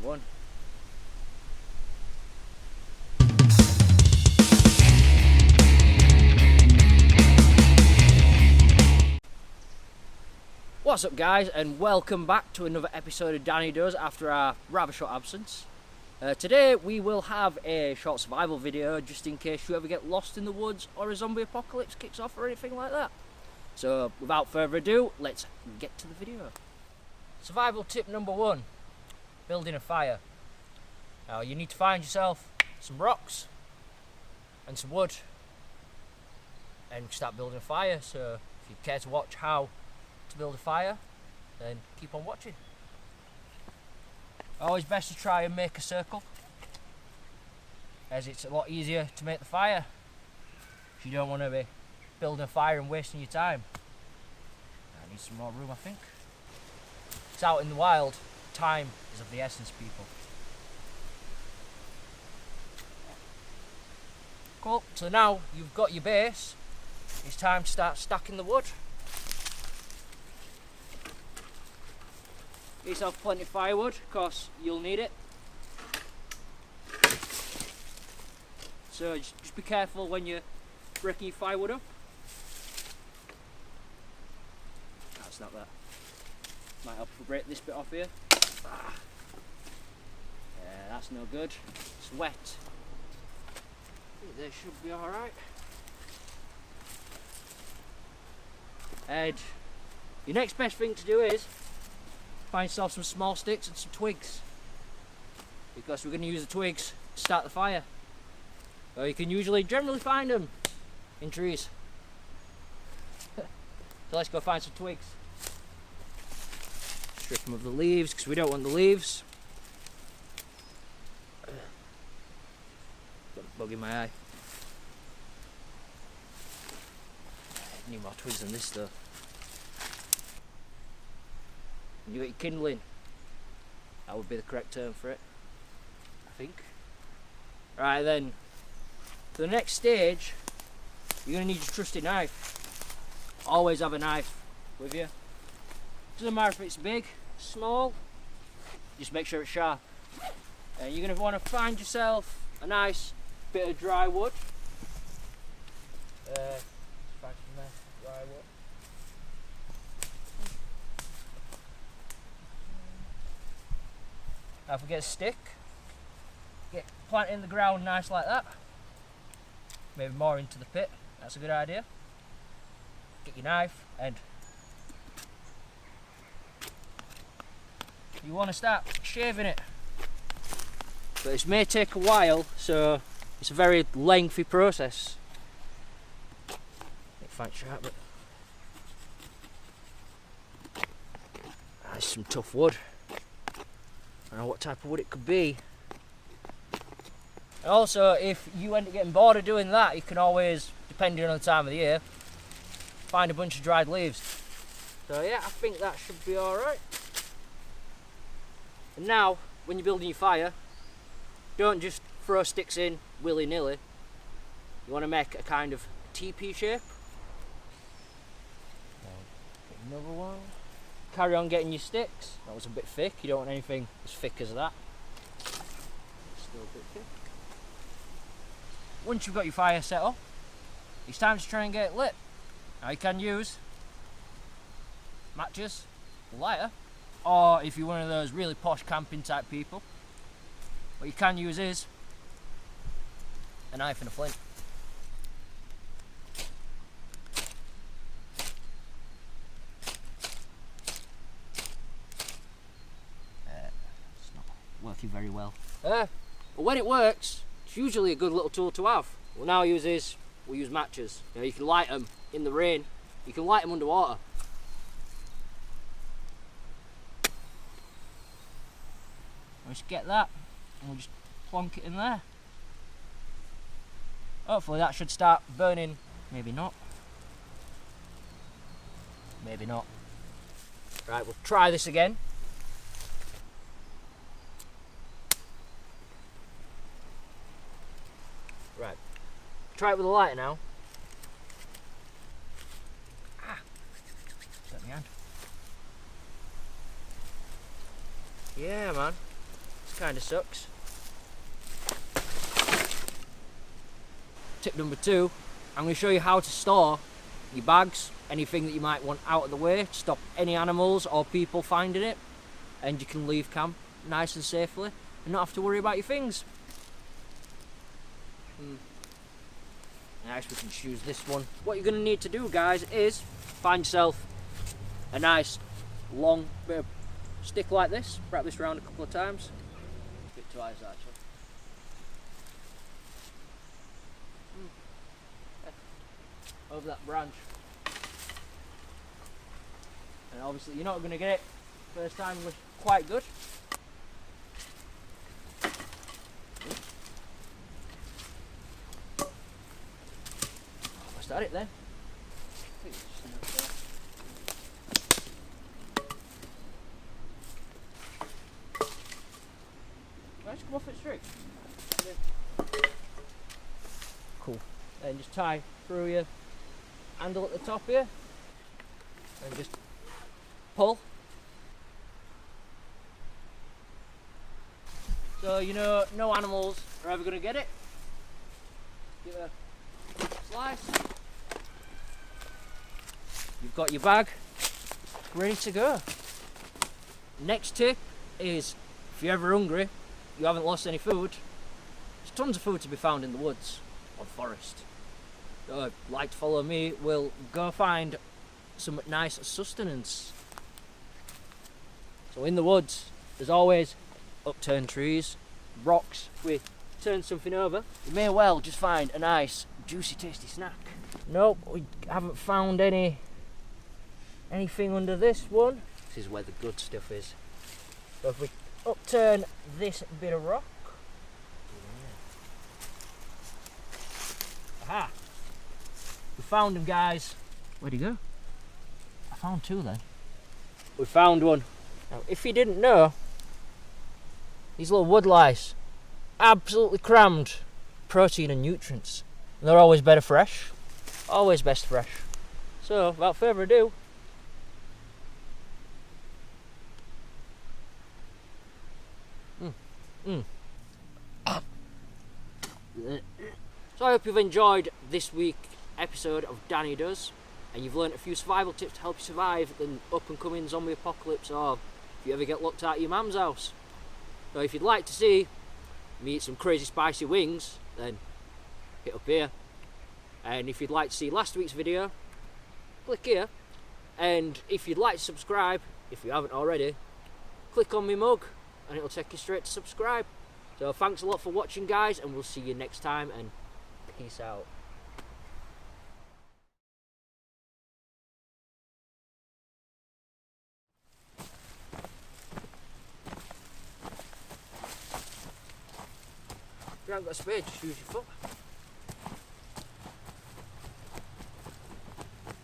one. What's up guys, and welcome back to another episode of Danny Does after our rather short absence. Today we will have a short survival video just in case you ever get lost in the woods or a zombie apocalypse kicks off or anything like that. So without further ado, let's get to the video. Survival tip number 1, building a fire. Now you need to find yourself some rocks and some wood and start building a fire. So if you care to watch how to build a fire, then keep on watching. Always best to try and make a circle, as it's a lot easier to make the fire. If you don't want to be building a fire and wasting your time. I need some more room, I think. It's out in the wild, time is of the essence, people. Cool, so now you've got your base, it's time to start stacking the wood. Get yourself plenty of firewood, because you'll need it. So just be careful when you're breaking your firewood up. That's not that. Might help if we break this bit off here. Ah. Yeah, that's no good. It's wet. I think they should be alright. And your next best thing to do is find yourself some small sticks and some twigs, because we're going to use the twigs to start the fire. So you can generally find them in trees. So let's go find some twigs. Strip them of the leaves, because we don't want the leaves. Got a bug in my eye. Need more twigs than this though. You got your kindling. That would be the correct term for it, I think. Right then, for the next stage, you're going to need your trusty knife. Always have a knife with you. Doesn't matter if it's big, small, just make sure it's sharp. And you're going to want to find yourself a nice bit of dry wood. Find some nice dry wood. Now if we get a stick, plant it in the ground nice like that. Maybe more into the pit, that's a good idea. Get your knife and you want to start shaving it. But this may take a while, so it's a very lengthy process. Find sharp, but that's some tough wood. I don't know what type of wood it could be. And also, if you end up getting bored of doing that, you can always, depending on the time of the year, find a bunch of dried leaves. So yeah, I think that should be alright. And now, when you're building your fire, don't just throw sticks in willy-nilly. You want to make a kind of teepee shape. Get another one. Carry on getting your sticks. That was a bit thick, you don't want anything as thick as that. Still a bit thick. Once you've got your fire set up, it's time to try and get it lit. Now you can use matches, a lighter, or if you're one of those really posh camping type people, what you can use is a knife and a flint. Working very well. But when it works, it's usually a good little tool to have. What we'll now use is, we'll use matches. You know, you can light them in the rain, you can light them underwater. We'll just get that, and we'll just plonk it in there. Hopefully that should start burning. Maybe not. Maybe not. Right, we'll try this again. Right, try it with a lighter now. Ah, got my hand. Yeah, man, it's kind of sucks. Tip number 2, I'm going to show you how to store your bags, anything that you might want out of the way to stop any animals or people finding it, and you can leave camp nice and safely and not have to worry about your things. Nice, we can choose this one. What you're going to need to do, guys, is find yourself a nice long bit of stick like this. Wrap this around a couple of times. A bit twice actually. Over that branch. And obviously you're not going to get it first time was quite good. Almost at it then. Let's come off it straight. Cool. And just tie through your handle at the top here and just pull. So you know no animals are ever going to get it. Give it a slice. You've got your bag ready to go. Next tip is, if you're ever hungry, you haven't lost any food, there's tons of food to be found in the woods or forest. So if you'd like to follow me, we'll go find some nice sustenance. So in the woods, there's always upturned trees, rocks. If we turn something over, we may well just find a nice, juicy, tasty snack. Nope, we haven't found anything under this one. This is where the good stuff is. So if we upturn this bit of rock, aha! We found him, guys. Where'd he go? I found 2 then. We found one. Now, if you didn't know, these little wood lice, absolutely crammed protein and nutrients. And they're always better fresh. Always best fresh. So, without further ado, So I hope you've enjoyed this week's episode of Danny Does, and you've learnt a few survival tips to help you survive the up and coming zombie apocalypse, or if you ever get locked out of your mum's house. So if you'd like to see me eat some crazy spicy wings, then hit up here. And if you'd like to see last week's video, click here. And if you'd like to subscribe, if you haven't already, click on my mug and it'll take you straight to subscribe. So thanks a lot for watching, guys, and we'll see you next time, and peace out. If you haven't got a spade, just use your foot.